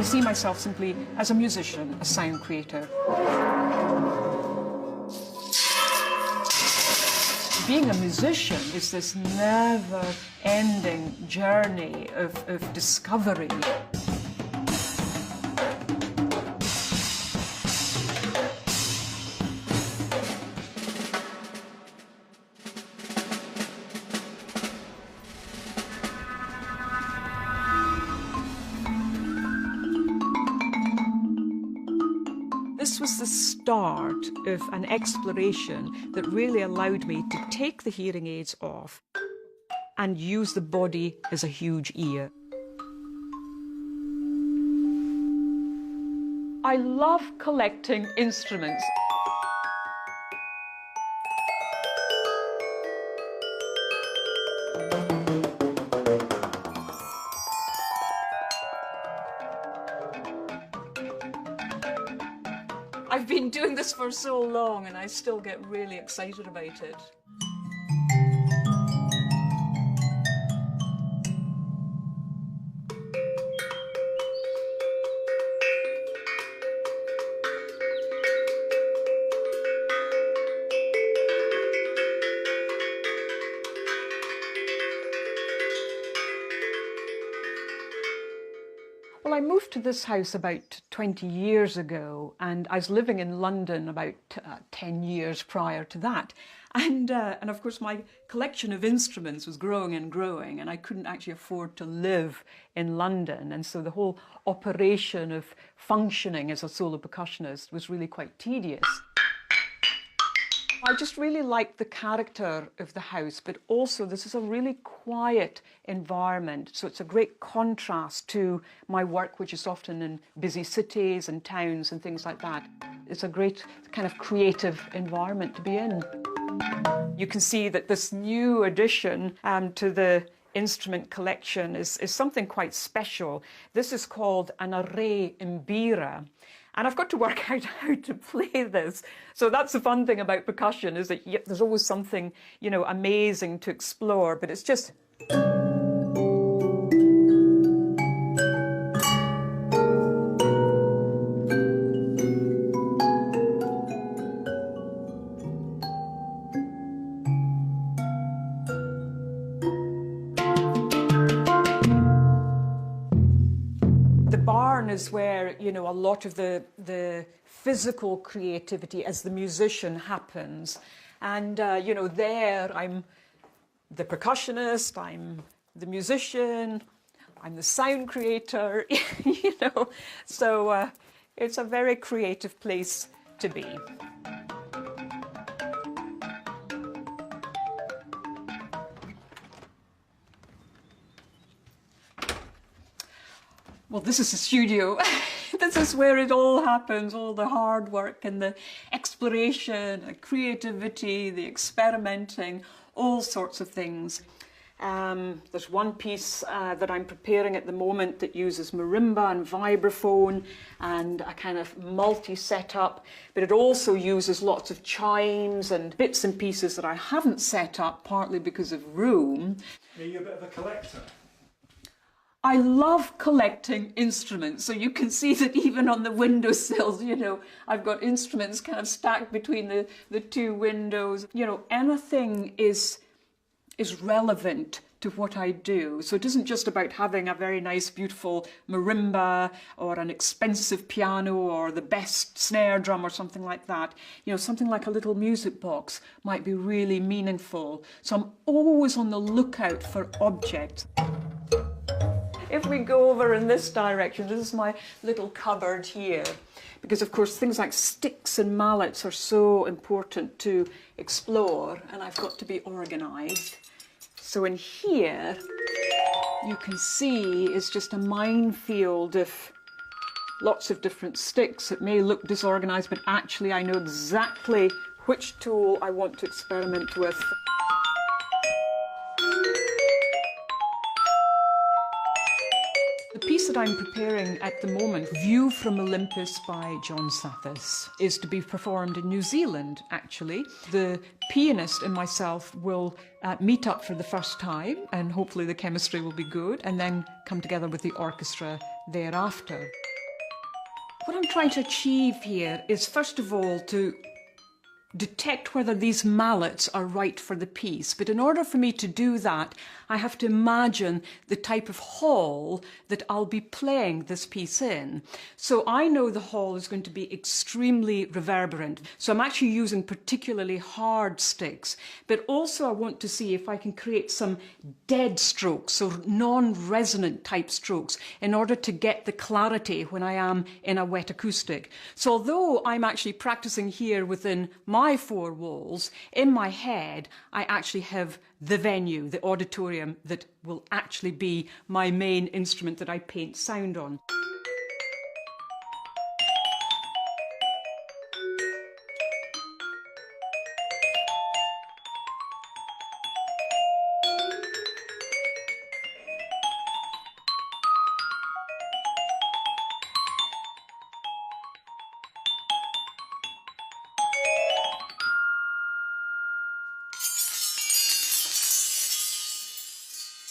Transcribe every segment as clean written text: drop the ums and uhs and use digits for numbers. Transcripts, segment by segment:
see myself simply as a musician, a sound creator. Being a musician is this never-ending journey of discovery. This was the start of an exploration that really allowed me to take the hearing aids off and use the body as a huge ear. I love collecting instruments. I've been doing this for so long and I still get really excited about it. Well, I moved to this house about 20 years ago, and I was living in London about 10 years prior to that. And of course, my collection of instruments was growing and growing, and I couldn't actually afford to live in London. And so the whole operation of functioning as a solo percussionist was really quite tedious. I just really liked the character of the house, but also this is a really quiet environment. So it's a great contrast to my work, which is often in busy cities and towns and things like that. It's a great kind of creative environment to be in. You can see that this new addition to the instrument collection is something quite special. This is called an array imbira. And I've got to work out how to play this. So that's the fun thing about percussion, is that there's always something, you know, amazing to explore, but it's just... is where, you know, a lot of the physical creativity as the musician happens. And, you know, there I'm the percussionist, I'm the musician, I'm the sound creator, you know. So it's a very creative place to be. Well, this is the studio. This is where it all happens, all the hard work and the exploration, the creativity, the experimenting, all sorts of things. There's one piece that I'm preparing at the moment that uses marimba and vibraphone and a kind of multi-setup, but it also uses lots of chimes and bits and pieces that I haven't set up, partly because of room. Are you a bit of a collector? I love collecting instruments, so you can see that even on the windowsills, you know, I've got instruments kind of stacked between the two windows. You know, anything is relevant to what I do. So it isn't just about having a very nice, beautiful marimba or an expensive piano or the best snare drum or something like that. You know, something like a little music box might be really meaningful. So I'm always on the lookout for objects. If we go over in this direction, this is my little cupboard here, because of course things like sticks and mallets are so important to explore, and I've got to be organised. So in here, you can see it's just a minefield of lots of different sticks. It may look disorganised, but actually I know exactly which tool I want to experiment with. The piece that I'm preparing at the moment, View from Olympus by John Sathis, is to be performed in New Zealand, actually. The pianist and myself will meet up for the first time, and hopefully the chemistry will be good, and then come together with the orchestra thereafter. What I'm trying to achieve here is, first of all, to detect whether these mallets are right for the piece. But in order for me to do that, I have to imagine the type of hall that I'll be playing this piece in. So I know the hall is going to be extremely reverberant. So I'm actually using particularly hard sticks. But also I want to see if I can create some dead strokes, so non-resonant type strokes, in order to get the clarity when I am in a wet acoustic. So although I'm actually practicing here within my four walls, in my head I actually have the venue, the auditorium, that will actually be my main instrument that I paint sound on.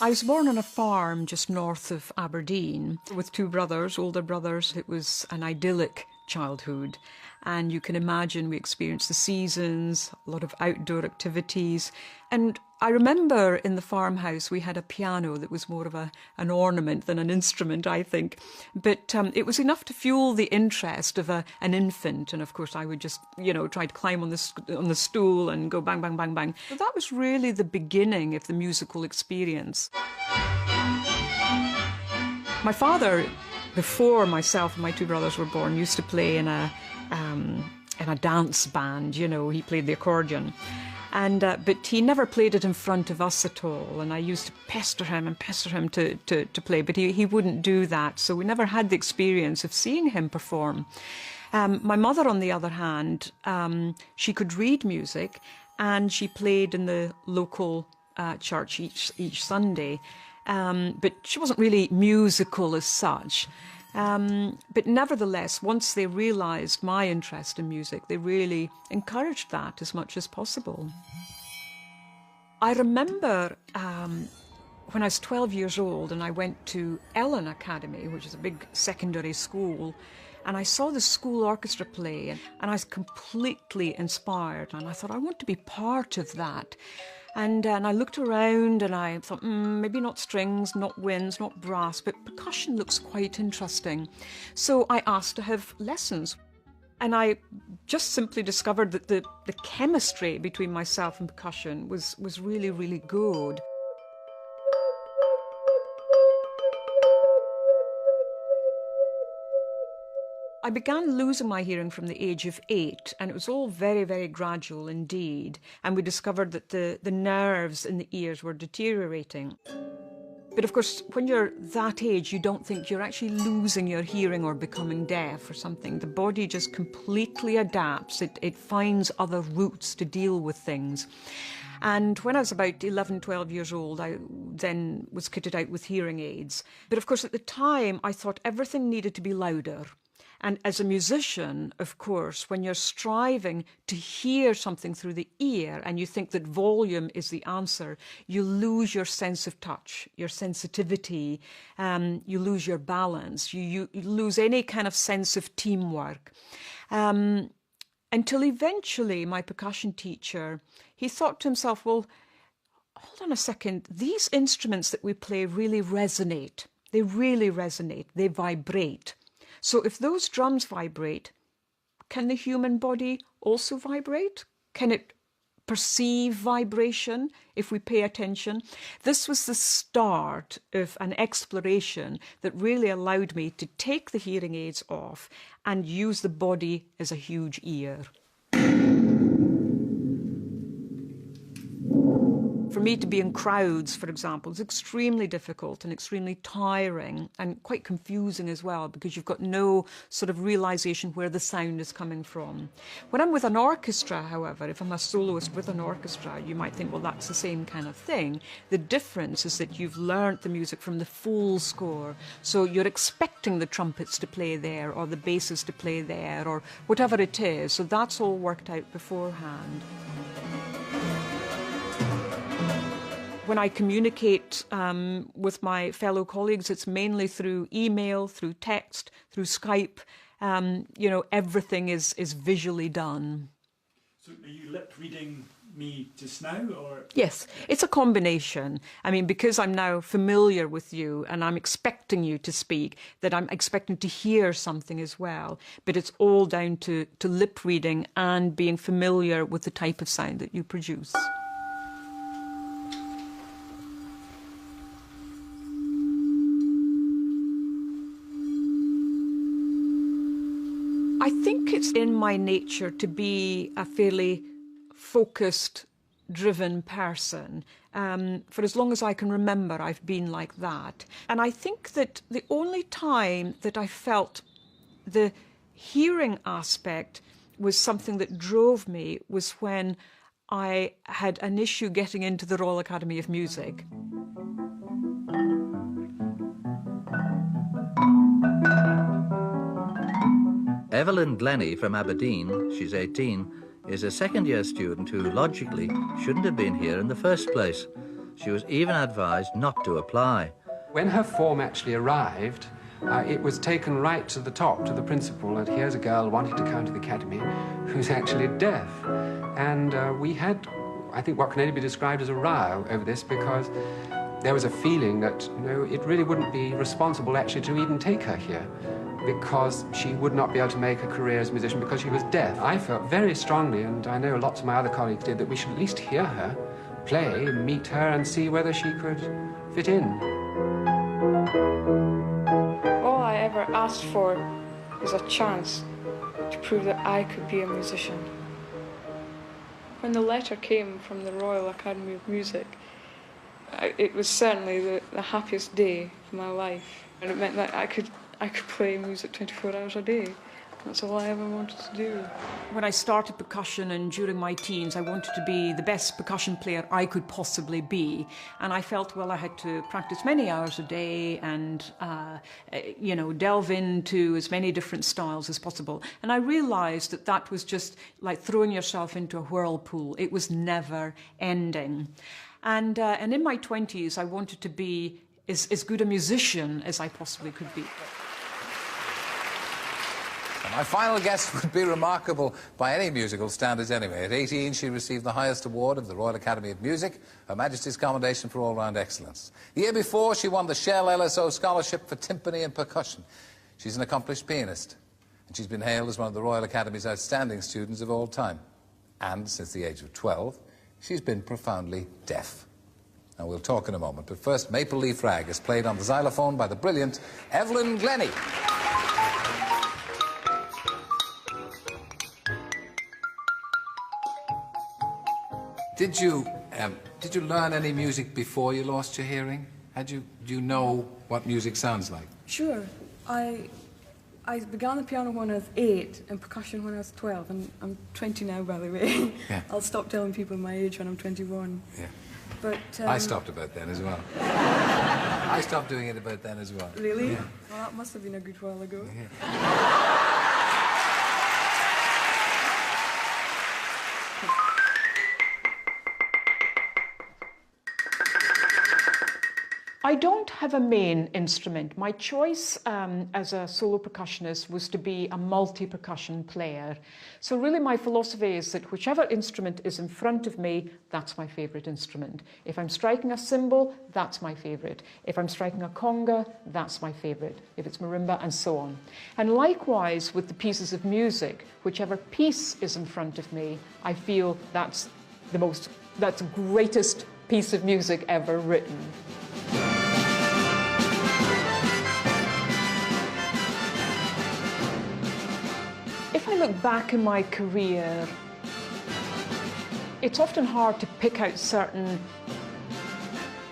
I was born on a farm just north of Aberdeen with two brothers, older brothers. It was an idyllic childhood, and you can imagine we experienced the seasons, a lot of outdoor activities. And I remember in the farmhouse we had a piano that was more of an ornament than an instrument, I think. But it was enough to fuel the interest of an infant. And of course I would just, try to climb on the stool and go bang, bang, bang, bang. But that was really the beginning of the musical experience. My father, before myself and my two brothers were born, used to play in a dance band. He played the accordion. But he never played it in front of us at all, and I used to pester him to play, but he wouldn't do that, so we never had the experience of seeing him perform. My mother, on the other hand, she could read music, and she played in the local church each Sunday, but she wasn't really musical as such. But nevertheless, once they realised my interest in music, they really encouraged that as much as possible. I remember when I was 12 years old and I went to Ellen Academy, which is a big secondary school, and I saw the school orchestra play, and I was completely inspired, and I thought, I want to be part of that. And I looked around and I thought, maybe not strings, not winds, not brass, but percussion looks quite interesting. So I asked to have lessons. And I just simply discovered that the chemistry between myself and percussion was really, really good. I began losing my hearing from the age of 8, and it was all very, very gradual indeed. And we discovered that the nerves in the ears were deteriorating. But of course, when you're that age, you don't think you're actually losing your hearing or becoming deaf or something. The body just completely adapts. It finds other routes to deal with things. And when I was about 11, 12 years old, I then was kitted out with hearing aids. But of course, at the time, I thought everything needed to be louder. And as a musician, of course, when you're striving to hear something through the ear and you think that volume is the answer, you lose your sense of touch, your sensitivity, you lose your balance, you lose any kind of sense of teamwork. Until eventually my percussion teacher, he thought to himself, well, hold on a second, these instruments that we play really resonate. They really resonate, they vibrate. So if those drums vibrate, can the human body also vibrate? Can it perceive vibration if we pay attention? This was the start of an exploration that really allowed me to take the hearing aids off and use the body as a huge ear. For me to be in crowds, for example, is extremely difficult and extremely tiring and quite confusing as well, because you've got no sort of realisation where the sound is coming from. When I'm with an orchestra, however, if I'm a soloist with an orchestra, you might think, well, that's the same kind of thing. The difference is that you've learnt the music from the full score, so you're expecting the trumpets to play there or the basses to play there or whatever it is, so that's all worked out beforehand. When I communicate with my fellow colleagues, it's mainly through email, through text, through Skype, you know, everything is visually done. So are you lip reading me just now, or? Yes, it's a combination. I mean, because I'm now familiar with you and I'm expecting you to speak, that I'm expecting to hear something as well. But it's all down to lip reading and being familiar with the type of sound that you produce. I think it's in my nature to be a fairly focused, driven person. For as long as I can remember, I've been like that. And I think that the only time that I felt the hearing aspect was something that drove me was when I had an issue getting into the Royal Academy of Music. Evelyn Glennie from Aberdeen, she's 18, is a second-year student who logically shouldn't have been here in the first place. She was even advised not to apply. When her form actually arrived, it was taken right to the top, to the principal, that here's a girl wanting to come to the academy who's actually deaf. And we had, I think, what can only be described as a row over this, because there was a feeling that, you know, it really wouldn't be responsible actually to even take her here, because she would not be able to make a career as a musician because she was deaf. I felt very strongly, and I know lots of my other colleagues did, that we should at least hear her play, meet her, and see whether she could fit in. All I ever asked for was a chance to prove that I could be a musician. When the letter came from the Royal Academy of Music, it was certainly the happiest day of my life. And it meant that I could play music 24 hours a day. That's all I ever wanted to do. When I started percussion and during my teens, I wanted to be the best percussion player I could possibly be. And I felt, well, I had to practice many hours a day and, you know, delve into as many different styles as possible. And I realized that that was just like throwing yourself into a whirlpool. It was never ending. And in my 20s, I wanted to be as good a musician as I possibly could be. My final guest would be remarkable by any musical standards anyway. At 18, she received the highest award of the Royal Academy of Music, Her Majesty's Commendation for All-Round Excellence. The year before, she won the Shell LSO Scholarship for Timpani and Percussion. She's an accomplished pianist, and she's been hailed as one of the Royal Academy's outstanding students of all time. And since the age of 12, she's been profoundly deaf. Now, we'll talk in a moment, but first, Maple Leaf Rag is played on the xylophone by the brilliant Evelyn Glennie. Did you learn any music before you lost your hearing? Do you know what music sounds like? Sure. I began the piano when I was 8 and percussion when I was 12, and I'm 20 now, by the way. Yeah. I'll stop telling people my age when I'm 21. Yeah. But I stopped about then as well. I stopped doing it about then as well. Really? Yeah. Well, that must have been a good while ago. Yeah. I don't have a main instrument. My choice as a solo percussionist was to be a multi-percussion player. So really my philosophy is that whichever instrument is in front of me, that's my favourite instrument. If I'm striking a cymbal, that's my favourite. If I'm striking a conga, that's my favourite. If it's marimba, and so on. And likewise with the pieces of music, whichever piece is in front of me, I feel that's the greatest piece of music ever written. If I look back in my career, it's often hard to pick out certain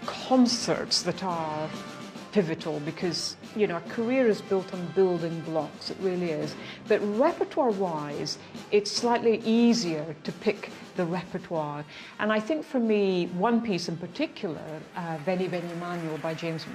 concerts that are pivotal because, you know, a career is built on building blocks, it really is. But repertoire-wise, it's slightly easier to pick the repertoire. And I think for me, one piece in particular, Veni Veni Emmanuel by James